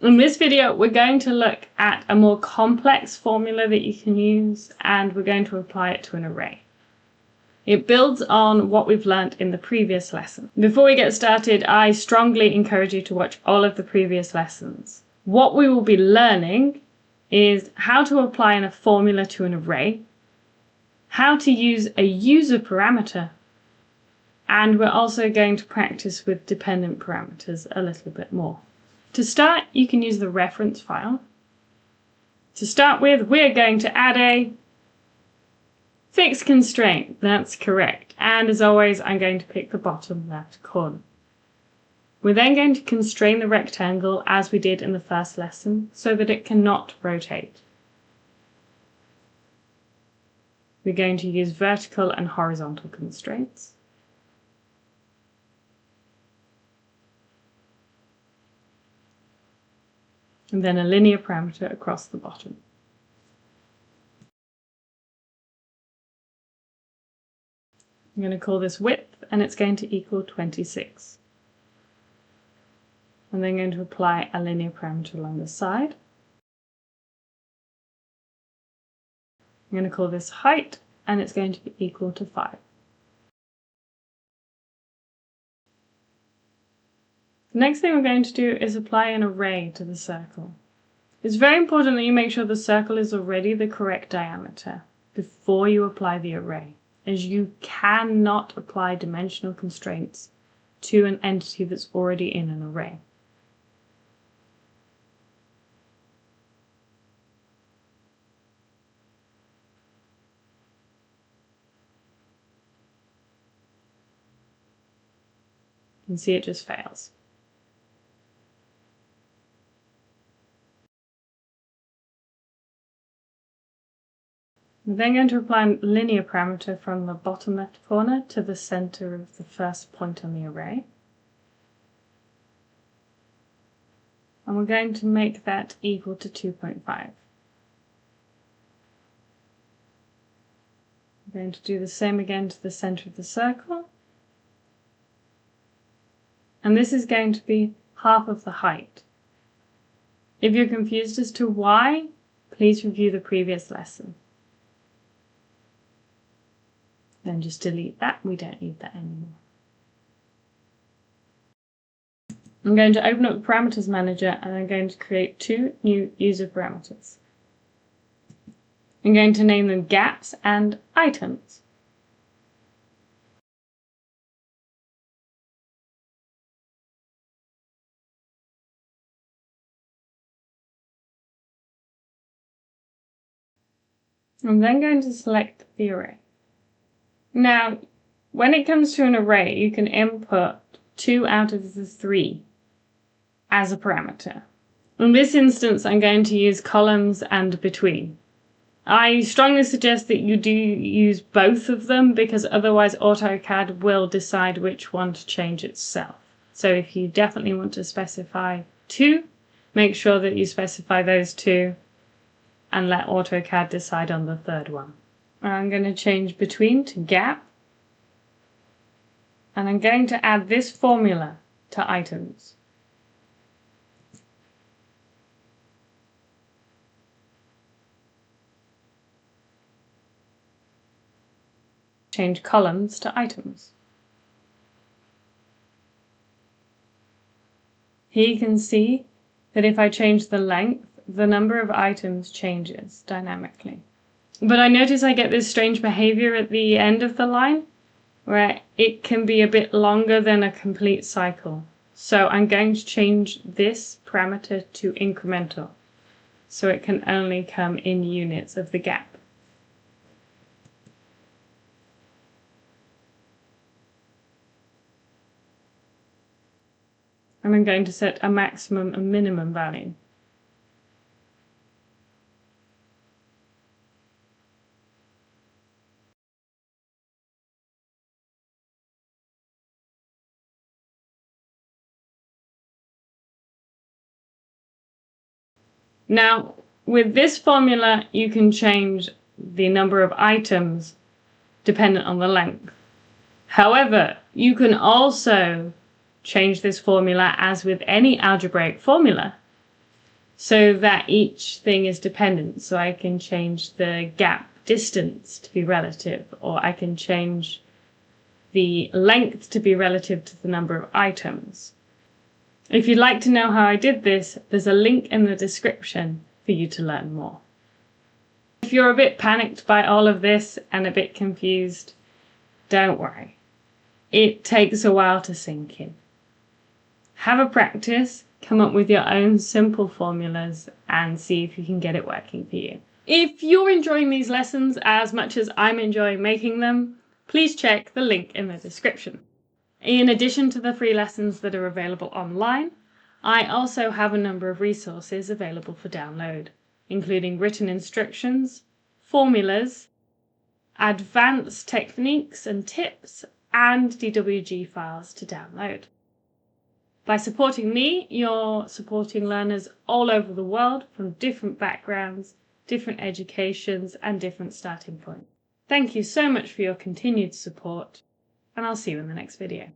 In this video, we're going to look at a more complex formula that you can use, and we're going to apply it to an array. It builds on what we've learned in the previous lesson. Before we get started, I strongly encourage you to watch all of the previous lessons. What we will be learning is how to apply a formula to an array, how to use a user parameter, and we're also going to practice with dependent parameters a little bit more. To start, you can use the reference file. To start with, we're going to add a fixed constraint. That's correct. And as always, I'm going to pick the bottom left corner. We're then going to constrain the rectangle as we did in the first lesson so that it cannot rotate. We're going to use vertical and horizontal constraints. And then a linear parameter across the bottom. I'm going to call this width, and it's going to equal 26. I'm then going to apply a linear parameter along the side. I'm going to call this height, and it's going to be equal to 5. The next thing we're going to do is apply an array to the circle. It's very important that you make sure the circle is already the correct diameter before you apply the array, as you cannot apply dimensional constraints to an entity that's already in an array. You can see it just fails. We're then going to apply a linear parameter from the bottom left corner to the center of the first point on the array. And we're going to make that equal to 2.5. I'm going to do the same again to the center of the circle. And this is going to be half of the height. If you're confused as to why, please review the previous lesson. Then just delete that. We don't need that anymore. I'm going to open up the parameters manager, and I'm going to create 2 new user parameters. I'm going to name them gaps and items. I'm then going to select the array. Now, when it comes to an array, you can input 2 out of the 3 as a parameter. In this instance, I'm going to use columns and between. I strongly suggest that you do use both of them, because otherwise AutoCAD will decide which one to change itself. So if you definitely want to specify 2, make sure that you specify those 2 and let AutoCAD decide on the third one. I'm going to change between to gap, and I'm going to add this formula to items. Change columns to items. Here you can see that if I change the length, the number of items changes dynamically. But I notice I get this strange behavior at the end of the line where it can be a bit longer than a complete cycle. So I'm going to change this parameter to incremental, so it can only come in units of the gap. And I'm going to set a maximum and minimum value. Now, with this formula, you can change the number of items dependent on the length. However, you can also change this formula, as with any algebraic formula, so that each thing is dependent. So I can change the gap distance to be relative, or I can change the length to be relative to the number of items. If you'd like to know how I did this, there's a link in the description for you to learn more. If you're a bit panicked by all of this and a bit confused, don't worry. It takes a while to sink in. Have a practice, come up with your own simple formulas, and see if you can get it working for you. If you're enjoying these lessons as much as I'm enjoying making them, please check the link in the description. In addition to the free lessons that are available online, I also have a number of resources available for download, including written instructions, formulas, advanced techniques and tips, and DWG files to download. By supporting me, you're supporting learners all over the world from different backgrounds, different educations, and different starting points. Thank you so much for your continued support, and I'll see you in the next video.